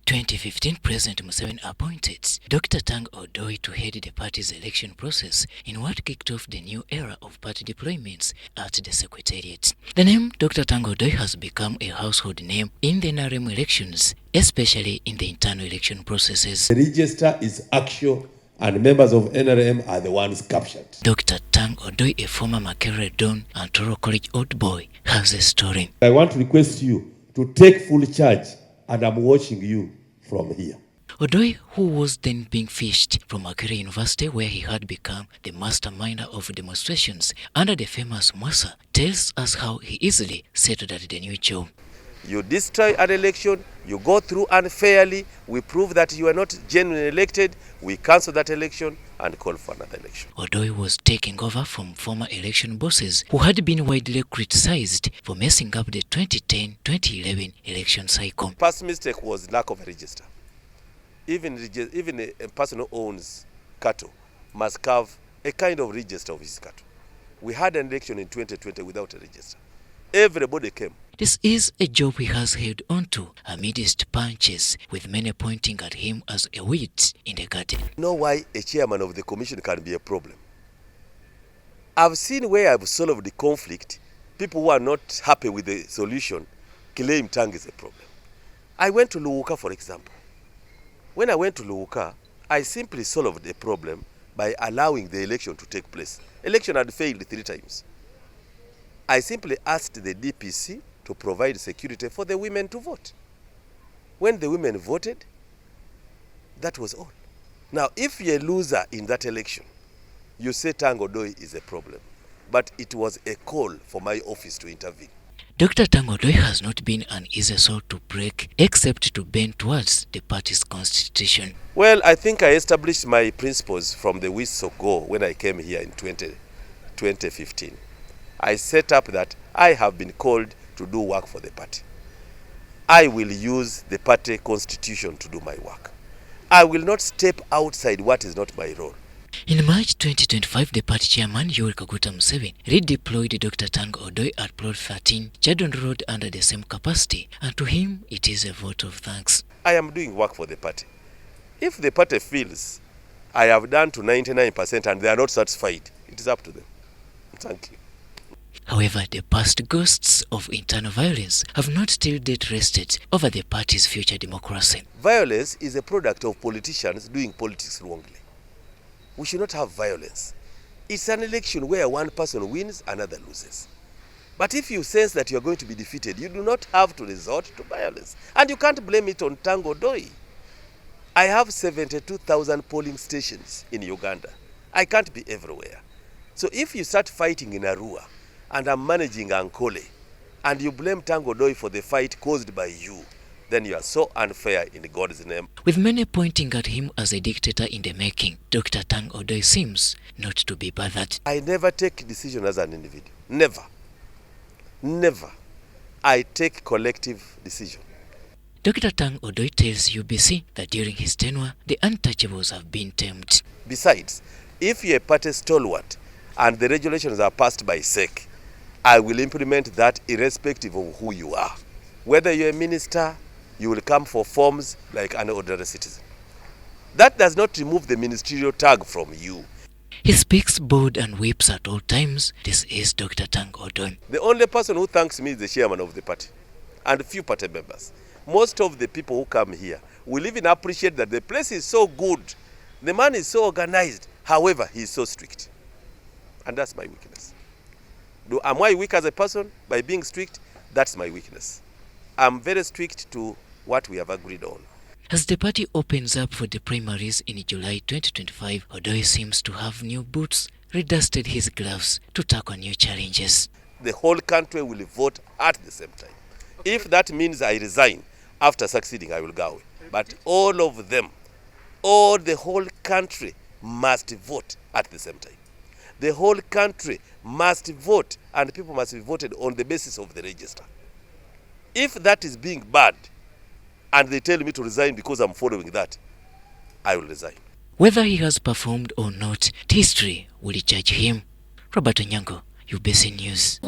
2015, President Museveni appointed Dr.Tanga Odoi to head the party's election process in what kicked off the new era of party deployments at the Secretariat. The name Dr.Tanga Odoi has become a household name in the NRM elections, especially in the internal election processes. The register is actual and members of NRM are the ones captured. Dr. Tanga Odoi, a former Makerere Don and Toro College old boy, has a story. I want to request you to take full charge, and I'm watching you from here. Odoi, who was then being fished from Makerere University, where he had become the masterminder of demonstrations under the famous Mwasa, tells us how he easily settled at the new job. You destroy an election, you go through unfairly, we prove that you are not genuinely elected, we cancel that election and call for another election. Odoi was taking over from former election bosses who had been widely criticized for messing up the 2010-2011 election cycle. Past mistake was lack of a register. Even a person who owns cattle must have a kind of register of his cattle. We had an election in 2020 without a register. Everybody came. This is a job he has held on to amidst punches, with many pointing at him as a weed in the garden. You know why a chairman of the commission can be a problem? I've seen where I've solved the conflict, people who are not happy with the solution claim Tanga is a problem. I went to Luuka, for example. When I went to Luuka, I simply solved the problem by allowing the election to take place. Election had failed 3 times. I simply asked the DPC to provide security for the women to vote. When the women voted, that was all. Now, if you're a loser in that election, you say Tanga Odoi is a problem. But it was a call for my office to intervene. Dr. Tanga Odoi has not been an easy soul to break, except to bend towards the party's constitution. Well, I think I established my principles from the whistle go when I came here in 2015. I set up that I have been called to do work for the party. I will use the party constitution to do my work. I will not step outside what is not my role. In March 2025, the party chairman Yoweri Kaguta Museveni redeployed Dr. Tanga Odoi at Plot 13, Chadon Road, under the same capacity, and to him it is a vote of thanks. I am doing work for the party. If the party feels I have done to 99% and they are not satisfied, it is up to them. Thank you. However, the past ghosts of internal violence have not till date rested over the party's future democracy. Violence is a product of politicians doing politics wrongly. We should not have violence. It's an election where one person wins, another loses. But if you sense that you are going to be defeated, you do not have to resort to violence. And you can't blame it on Tanga Odoi. I have 72,000 polling stations in Uganda. I can't be everywhere. So if you start fighting in Arua, and I'm managing Ankole, and you blame Tanga Odoi for the fight caused by you, then you are so unfair in God's name. With many pointing at him as a dictator in the making, Dr. Tanga Odoi seems not to be bothered. I never take decision as an individual. Never. Never. I take collective decision. Dr. Tanga Odoi tells UBC that during his tenure, the untouchables have been tamed. Besides, if you're a party stalwart and the regulations are passed by SEC, I will implement that irrespective of who you are. Whether you're a minister, you will come for forms like an ordinary citizen. That does not remove the ministerial tag from you. He speaks bold and whips at all times. This is Dr. Tanga Odoi. The only person who thanks me is the chairman of the party and few party members. Most of the people who come here will even appreciate that the place is so good. The man is so organized. However, he is so strict. And that's my weakness. Am I weak as a person by being strict? That's my weakness. I'm very strict to what we have agreed on. As the party opens up for the primaries in July 2025, Odoi seems to have new boots, redusted his gloves to tackle new challenges. The whole country will vote at the same time. If that means I resign after succeeding, I will go away. But all of them, the whole country must vote at the same time. The whole country must vote, and people must be voted on the basis of the register. If that is being bad, and they tell me to resign because I'm following that, I will resign. Whether he has performed or not, history will judge him. Robert Onyango, UBC News.